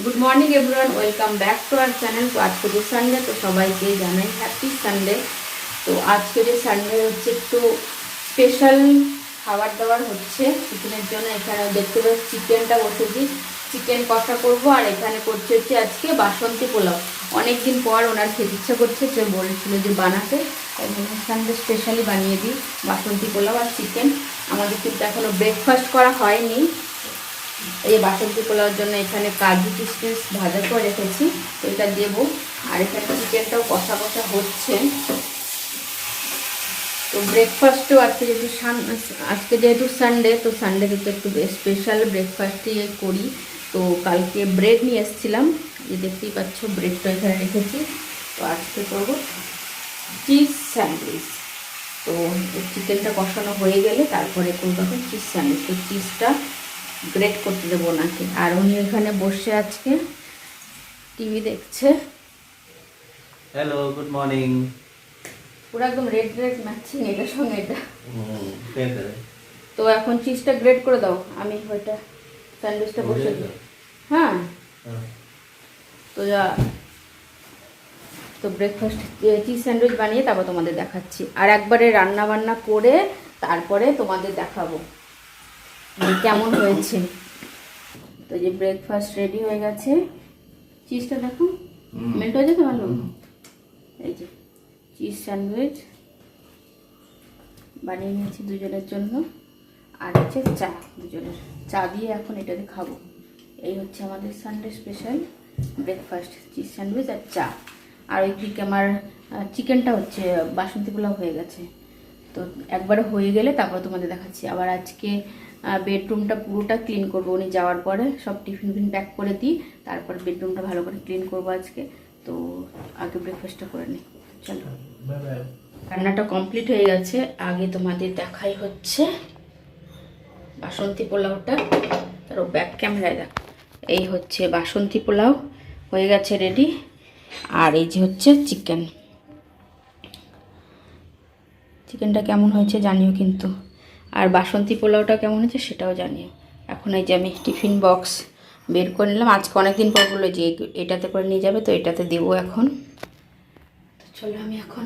Good morning everyone, welcome back to our channel. তো আজকে যে সানডে, তো সবাইকে জানাই হ্যাপি সানডে। তো আজকে যে সানডে হচ্ছে একটু স্পেশাল খাবার দাবার হচ্ছে চিকেনের জন্য। এখানে দেখতে পাচ্ছি চিকেনটা বসেছি, চিকেন কষা করব। আর এখানে করছে হচ্ছে আজকে বাসন্তী পোলাও। অনেকদিন পর ওনার খেতে ইচ্ছা করছে, সে বলেছিল যে বানাতে, তাই সানডে স্পেশালি বানিয়ে দিই বাসন্তী পোলাও আর চিকেন। আমাদের কিন্তু এখনও ব্রেকফাস্ট করা হয়নি। এই বাসন্তী পোলাওর জন্য এখানে কাজু কিশমিশ ভাজা করে রেখেছি, এটা দেবো। আর এখানে চিকেনটাও কষা কষা হচ্ছে। তো ব্রেকফাস্টও আজকে যেহেতু সানডে, তো সানডেতে তো একটু স্পেশাল ব্রেকফাস্টই করি। তো কালকে ব্রেড নিয়ে এসেছিলাম, যে দেখতেই পাচ্ছ ব্রেডটা এখানে রেখেছি। তো আজকে করবো চিজ স্যান্ডউইচ। তো চিকেনটা কষানো হয়ে গেলে তারপরে করবো এখন চিজ স্যান্ডউইচ। তো চিজটা গ্রেট করতে দেবো ওনাকে। আর উনি এখানে বসে আজকে টিভি দেখছে। Hello, good morning. পুরো একদম রেড রেড ম্যাচিং এটার সঙ্গে এটা। তো এখন চিজটা গ্রেট করে দাও, আমি ওইটা স্যান্ডউইচটা বসে দিই। হ্যাঁ, তো তো ব্রেকফাস্ট চিজ স্যান্ডউইচ বানিয়ে তারপর তোমাদের দেখাচ্ছি। আর একবারে রান্না বান্না করে তারপরে তোমাদের দেখাবো কেমন হয়েছে। তো যে ব্রেকফাস্ট রেডি হয়ে গেছে, চিজটা দেখো মেল্ট হয়ে যেতে ভালো। এই যে চিজ স্যান্ডউইচ বানিয়ে নিয়েছি দুজনের জন্য। আর হচ্ছে চা, দুজনের চা দিয়ে এখন এটাতে খাবো। এই হচ্ছে আমাদের Sunday special breakfast, cheese sandwich আর চা। আর ওইদিকে আমার চিকেনটা হচ্ছে বাসন্তী পোলাও হয়ে গেছে। তো একবার হয়ে গেলে তারপর তোমাদের দেখাচ্ছি। আবার আজকে বেডরুমটা পুরোটা ক্লিন করবো, উনি যাওয়ার পরে সব টিফিন প্যাক করে দিই, তারপর বেডরুমটা ভালো করে ক্লিন করবো আজকে। তো আগে ব্রেকফাস্টটা করে নিই, চলো। রান্নাটা কমপ্লিট হয়ে গেছে। আগে তোমাদের দেখাই হচ্ছে বাসন্তী পোলাওটা, তার ব্যাক ক্যামেরায় দেখ। এই হচ্ছে বাসন্তী পোলাও হয়ে গেছে রেডি। আর এই যে হচ্ছে চিকেনটা কেমন হয়েছে জানিও কিন্তু। আর বাসন্তী পোলাওটা কেমন হয়েছে সেটাও জানিও। এখন এই যে আমি টিফিন বক্স বের করে নিলাম। আজকে অনেকদিন পর বললো যে এটাতে করে নিয়ে যাবে, তো এটাতে দেবো এখন। তো চলো আমি এখন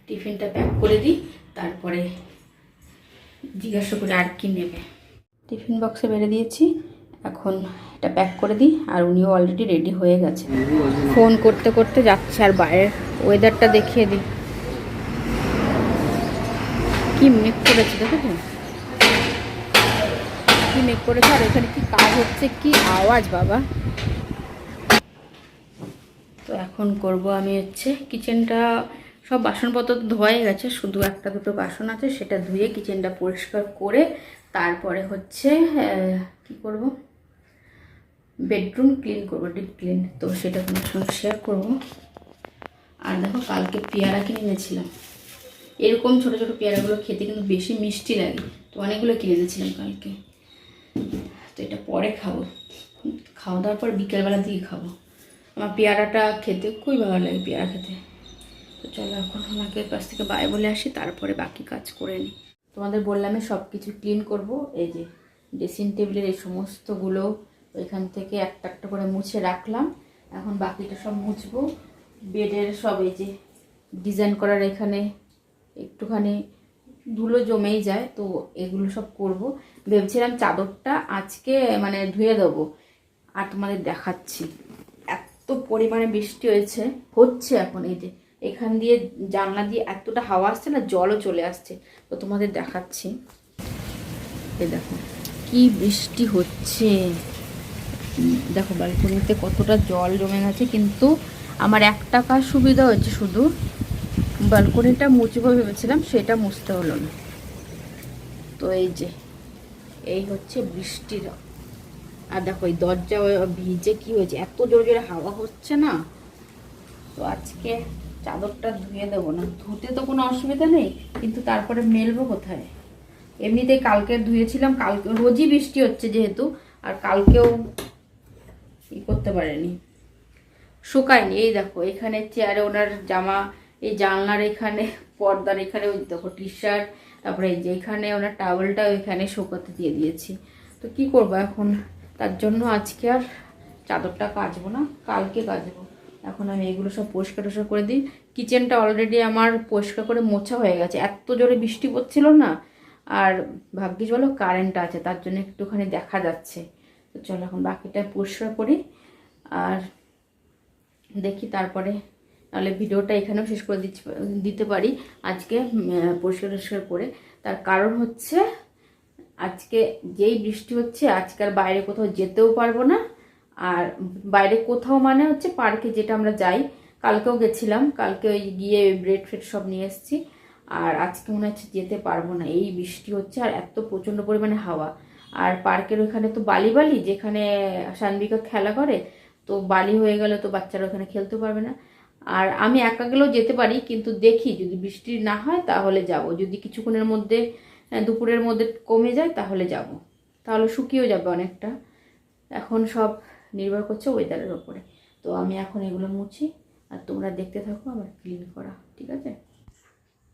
টিফিনটা প্যাক করে দিই, তারপরে জিজ্ঞাসা করে আর কি নেবে। টিফিন বক্সে বেড়ে দিয়েছি, এখন এটা প্যাক করে দিই। আর উনিও অলরেডি রেডি হয়ে গেছে, ফোন করতে করতে যাচ্ছে। আর বাইরের ওয়েদারটা দেখিয়ে দিই, কি মেঘ করেছে দেখো তো, কি মেঘ করেছে। আর এখানে কি কাজ হচ্ছে, কি আওয়াজ বাবা। তো এখন করব আমি হচ্ছে কিচেনটা, সব বাসনপত্র ধোয়াই গেছে, শুধু একটা দুটো বাসন আছে, সেটা ধুয়ে কিচেনটা পরিষ্কার করে তারপরে হচ্ছে কি করব, বেডরুম ক্লিন করব, ডিপ ক্লিন। তো সেটা তোমার সঙ্গে শেয়ার করবো। আর দেখো কালকে পেয়ারা কিনে এনেছিলাম, এরকম ছোটো ছোটো পেয়ারাগুলো খেতে কিন্তু বেশি মিষ্টি লাগে। তো অনেকগুলো কিনে এনেছিলাম কালকে। তো এটা পরে খাবো, খাওয়া দাওয়ার পর বিকেলবেলা দিয়ে খাবো। আমার পেয়ারাটা খেতে খুবই ভালো লাগে, পেয়ারা খেতে। তো চলো এখন ওনাকে কাছ থেকে বাই বলে আসি, তারপরে বাকি কাজ করে নিই। তোমাদের বললামই সব কিছু ক্লিন করব। এই যে ড্রেসিং টেবিলের এই সমস্তগুলো ওইখান থেকে একটা একটা করে মুছে রাখলাম, এখন বাকিটা সব মুছবো। বেডের সব এই যে ডিজাইন করার এখানে একটুখানি ধুলো জমেই যায়, তো এগুলো সব করব। ভেবেছিলাম চাদরটা আজকে মানে ধুয়ে দেবো, আর তোমাদের দেখাচ্ছি এত পরিমাণে বৃষ্টি হচ্ছে এখন। এই যে এখান দিয়ে জানলা দিয়ে এতটা হাওয়া আসছে না, জলও চলে আসছে। তো তোমাদের দেখাচ্ছি, এই দেখো কি বৃষ্টি হচ্ছে। দেখো ব্যালকনিতে কতটা জল জমে গেছে। কিন্তু আমার একটা কাজ সুবিধা হয়েছে, শুধু ব্যালকনিটা মুছবো ভেবেছিলাম, সেটা মুছতে হলো না। তো এই যে এই হচ্ছে বৃষ্টির। আর দেখো এই দরজা ভিজে কি হয়েছে, এত জোরে জোরে হাওয়া হচ্ছে না। তো আজকে চাদরটা ধুয়ে দেবো না, ধুতে তো কোনো অসুবিধা নেই, কিন্তু তারপরে মেলবো কোথায়। এমনিতেই কালকে ধুয়েছিলাম, কালকে রোজই বৃষ্টি হচ্ছে যেহেতু, আর কালকেও করতে পারেনি, শুকায়নি। এই দেখো এখানে চেয়ারে ওনার জামা, এই জানলার এখানে পর্দার এখানে ওই দেখো টি শার্ট, তারপরে এই যে এখানে ওনার টাওয়েলটা ওইখানে শুকাতে দিয়ে দিয়েছি। তো কি করবো এখন, তার জন্য আজকে আর চাদরটা কাচবো না, কালকে কাচবো। এখন আমি এগুলো সব পরিষ্কার টরিষ্কার করে দিই। কিচেনটা অলরেডি আমার পরিষ্কার করে মোছা হয়ে গেছে, এত জোরে বৃষ্টি পড়ছিল না। আর ভাগ্যিস বলো কারেন্ট আছে, তার জন্য একটুখানি দেখা যাচ্ছে। তো চলো এখন বাকিটা পরিষ্কার করি আর দেখি, তারপরে নাহলে ভিডিওটা এখানেও শেষ করে দিতে পারি আজকে পরিষ্কার টরিষ্কার করে। তার কারণ হচ্ছে আজকে যেই বৃষ্টি হচ্ছে, আজকে আর বাইরে কোথাও যেতেও পারবো না। আর বাইরে কোথাও মানে হচ্ছে পার্কে, যেটা আমরা যাই, কালকেও গেছিলাম, কালকে ওই গিয়ে ব্রেড ফ্রেড সব নিয়ে এসেছি। আর আজকে মনে হচ্ছে যেতে পারবো না, এই বৃষ্টি হচ্ছে আর এত প্রচণ্ড পরিমাণে হাওয়া। আর পার্কের ওখানে তো বালি বালি, যেখানে সানবিকা খেলা করে, তো বালি হয়ে গেলে তো বাচ্চারা ওখানে খেলতে পারবে না। আর আমি একা গেলেও যেতে পারি, কিন্তু দেখি যদি বৃষ্টি না হয় তাহলে যাব, যদি কিছুক্ষণের মধ্যে দুপুরের মধ্যে কমে যায় তাহলে যাব, তাহলে শুকিয়েও যাবে অনেকটা। এখন সব নির্ভর করছে ওয়েদারের ওপরে। তো আমি এখন এগুলো মুছি আর তোমরা দেখতে থাকো আমার ক্লিন করা, ঠিক আছে?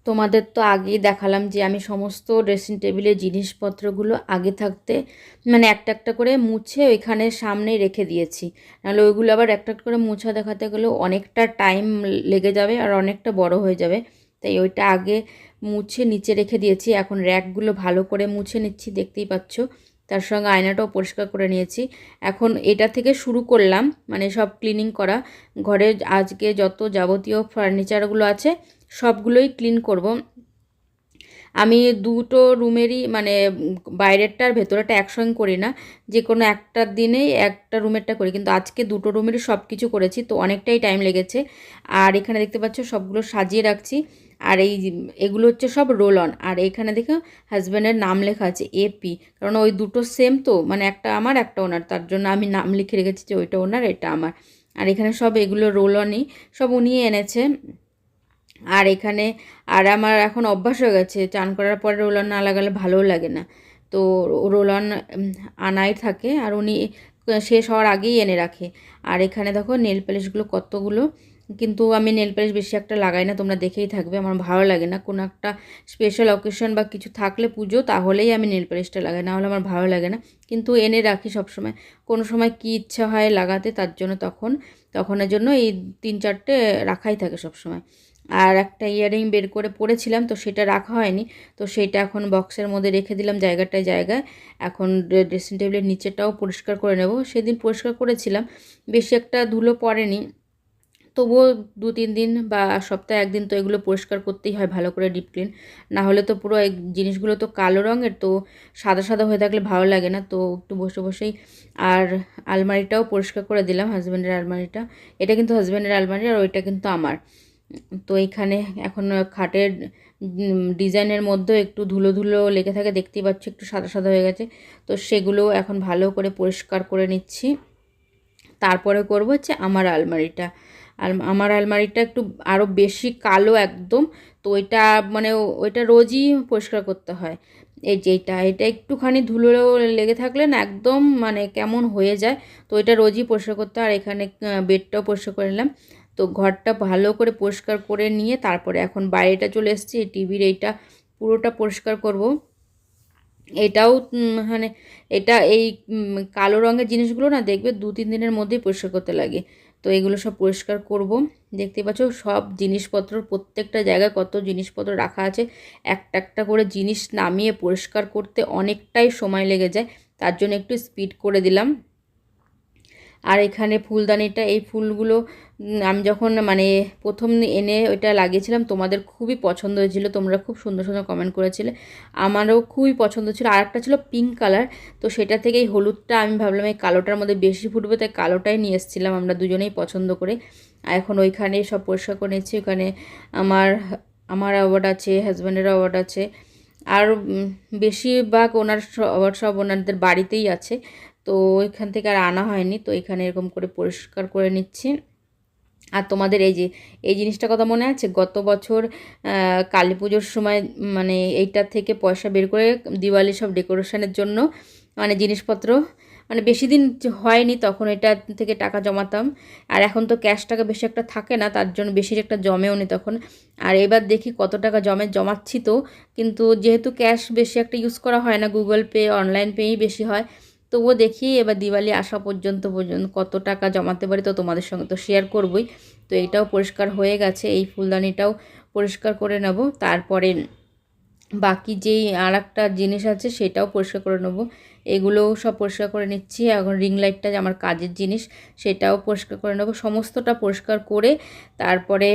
তোমাদের তো আগেই দেখালাম যে আমি সমস্ত ড্রেসিং টেবিলের জিনিসপত্রগুলো আগে থাকতে মানে একটা একটা করে মুছে ওইখানে সামনেই রেখে দিয়েছি, নাহলে ওইগুলো আবার একটা একটা করে মুছা দেখাতে গেলেও অনেকটা টাইম লেগে যাবে আর অনেকটা বড় হয়ে যাবে। তাই ওইটা আগে মুছে নিচে রেখে দিয়েছি। এখন র্যাকগুলো ভালো করে মুছে নিচ্ছি, দেখতেই পাচ্ছ। তার সঙ্গে আয়নাটাও পরিষ্কার করে নিয়েছি। এখন এটা থেকে শুরু করলাম, মানে সব ক্লিনিং করা। ঘরে আজকে যত যাবতীয় ফার্নিচারগুলো আছে সবগুলোই ক্লিন করব। আমি দুটো রুমেরই মানে বাইরেরটা আর ভেতরেরটা একসঙ্গে করি না, যে কোনো একটা দিনেই একটা রুমেরটা করি, কিন্তু আজকে দুটো রুমেরই সব কিছু করেছি, তো অনেকটাই টাইম লেগেছে। আর এখানে দেখতে পাচ্ছ সবগুলো সাজিয়ে রাখছি। আর এগুলো হচ্ছে সব রোল অন। আর এখানে দেখো হাজব্যান্ডের নাম লেখা আছে এপি, কারণ ওই দুটো সেম তো, মানে একটা আমার একটা ওনার, তার জন্য আমি নাম লিখে রেখেছি যে ওইটা ওনার এটা আমার। আর এখানে সব এগুলো রোল অনই, সব উনি এনেছে। আর এখানে আর আমার এখন অভ্যাস হয়ে গেছে, চান করার পরে রোল অন না লাগালে ভালোও লাগে না, তো রোল অন আনাই থাকে আর উনি শেষ হওয়ার আগেই এনে রাখে। আর এখানে দেখো নেল পালিশগুলো কতগুলো, কিন্তু আমি নেল পালিশ বেশি একটা লাগাই না, তোমরা দেখেই থাকবে, আমার ভালো লাগে না। কোনো একটা স্পেশাল অকেশন বা কিছু থাকলে পুজো, তাহলেই আমি নেল পালিশটা লাগাই, না হলে আমার ভালো লাগে না। কিন্তু এনে রাখি সব সময়, কোনো সময় কি ইচ্ছা হয় লাগাতে, তার জন্য তখনের জন্য এই 3-4টে রাখাই থাকে সব সময়। আর একটা ইয়াররিং বের করে পরেছিলাম, তো সেটা রাখা হয়নি, তো সেটা এখন বক্সের মধ্যে রেখে দিলাম জায়গাটায় জায়গায়। এখন ড্রেসিং টেবিলের নিচেটাও পরিষ্কার করে নেব। সেদিন পরিষ্কার করেছিলাম, বেশি একটা ধুলো পড়েনি, তবুও 2-3 দিন বা সপ্তাহে 1 দিন তো এগুলো পরিষ্কার করতেই হয় ভালো করে ডিপ ক্লিন, না হলে তো পুরো এই জিনিসগুলো তো কালো রঙের, তো সাদা সাদা হয়ে থাকলে ভালো লাগে না। তো একটু বসে বসেই আর আলমারিটাও পরিষ্কার করে দিলাম, হাজব্যান্ডের আলমারিটা। এটা কিন্তু হাজব্যান্ডের আলমারি আর ওইটা কিন্তু আমার। তো এইখানে এখন খাটের ডিজাইনের মধ্যেও একটু ধুলো ধুলো লেগে থাকে, দেখতেই পাচ্ছি একটু সাদা সাদা হয়ে গেছে, তো সেগুলো এখন ভালো করে পরিষ্কার করে নিচ্ছি। তারপরে করব হচ্ছে আমার আলমারিটা। আমার আলমারিটা একটু আরও বেশি কালো একদম, তো ওইটা মানে ওইটা রোজই পরিষ্কার করতে হয়। এই যেটা এটা একটুখানি ধুলো লেগে থাকলে না একদম মানে কেমন হয়ে যায়, তো এটা রোজই পরিষ্কার করতে হয়। আর এখানে বেডটাও পরিষ্কার করে নিলাম। তো ঘরটা ভালো করে পরিষ্কার করে নিয়ে তারপরে এখন বাইরেটা চলে এসেছি, টিভির এইটা পুরোটা পরিষ্কার করব। এটাও মানে এটা এই কালো রঙের জিনিসগুলো না দেখবে 2-3 দিনের মধ্যেই পরিষ্কার করতে লাগে, তো এগুলো সব পরিষ্কার করব। দেখতে পাচ্ছ সব জিনিসপত্র প্রত্যেকটা জায়গায় কত জিনিসপত্র রাখা আছে, একটা একটা করে জিনিস নামিয়ে পরিষ্কার করতে অনেকটাই সময় লেগে যায়, তার জন্য একটু স্পিড করে দিলাম। আর এখানে ফুলদানিটা, এই ফুলগুলো আমি যখন মানে প্রথম এনে ওইটা লাগিয়েছিলাম, তোমাদের খুবই পছন্দ হয়েছিল, তোমরা খুব সুন্দর সুন্দর কমেন্ট করেছিলে, আমারও খুবই পছন্দ ছিল। আর একটা ছিল পিঙ্ক কালার, তো সেটা থেকে এই হলুদটা আমি ভাবলাম এই কালোটার মধ্যে বেশি ফুটবে, তাই কালোটাই নিয়ে এসেছিলাম, আমরা দুজনেই পছন্দ করে। আর এখন ওইখানে সব পরিষ্কার করে নিচ্ছি। ওখানে আমার আমার অ্যাওয়ার্ড আছে, হাজব্যান্ডের অ্যাওয়ার্ড আছে, আর বেশিরভাগ অ্যাওয়ার্ড সব ওনাদের বাড়িতেই আছে, তো এখান থেকে আর আনা হয়নি, তো এখানে এরকম করে পরিষ্কার করে নিচ্ছি। আর তোমাদের এই জিনিসটা কথা মনে আছে, গত বছর কালী পুজোর সময় মানে এইটার থেকে পয়সা বের করে দিওয়ালি সব ডেকোরেশনের জন্য মানে জিনিসপত্র মানে বেশি দিন হয়নি তখন এটা থেকে টাকা জমাতাম। আর এখন তো ক্যাশ টাকা বেশি একটা থাকে না, তার জন্য বেশি একটা জমেও নি তখন। আর এবার দেখি কত টাকা জমাচ্ছি, তো কিন্তু যেহেতু ক্যাশ বেশি একটা ইউজ করা হয় না, গুগল পে অনলাইন পেই বেশি হয়, তবুও দেখি এবার দিওয়ালি আসা পর্যন্ত কত টাকা জমাতে পারি, তো তোমাদের সঙ্গে তো শেয়ার করবই। তো এইটাও পরিষ্কার হয়ে গেছে, এই ফুলদানিটাও পরিষ্কার করে নেব। তারপরে বাকি যেই আর একটা জিনিস আছে সেটাও পরিষ্কার করে নেব। এগুলোও সব পরিষ্কার করে নিচ্ছি। এখন রিং লাইটটা যে আমার কাজের জিনিস সেটাও পরিষ্কার করে নেব। সমস্তটা পরিষ্কার করে তারপরে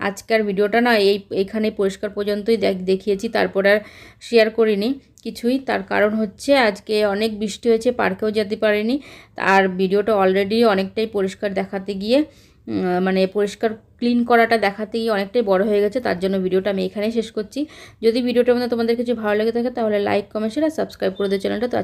আজকের ভিডিওটা না এইখানে পরিষ্কার পর্যন্তই দেখিয়েছি, তারপর আর শেয়ার করিনি কিছুই। তার কারণ হচ্ছে আজকে অনেক বৃষ্টি হয়েছে, পার্কেও যেতে পারিনি। আর ভিডিওটা অলরেডি অনেকটাই পরিষ্কার দেখাতে গিয়ে মানে পরিষ্কার ক্লিন করাটা দেখাতে গিয়ে অনেকটাই বড় হয়ে গেছে, তার জন্য ভিডিওটা আমি এখানেই শেষ করছি। যদি ভিডিওটার মধ্যে তোমাদের কিছু ভালো লেগে থাকে তাহলে লাইক, কমেন্ট, শেয়ার আর সাবস্ক্রাইব করে দিও চ্যানেলটা। তো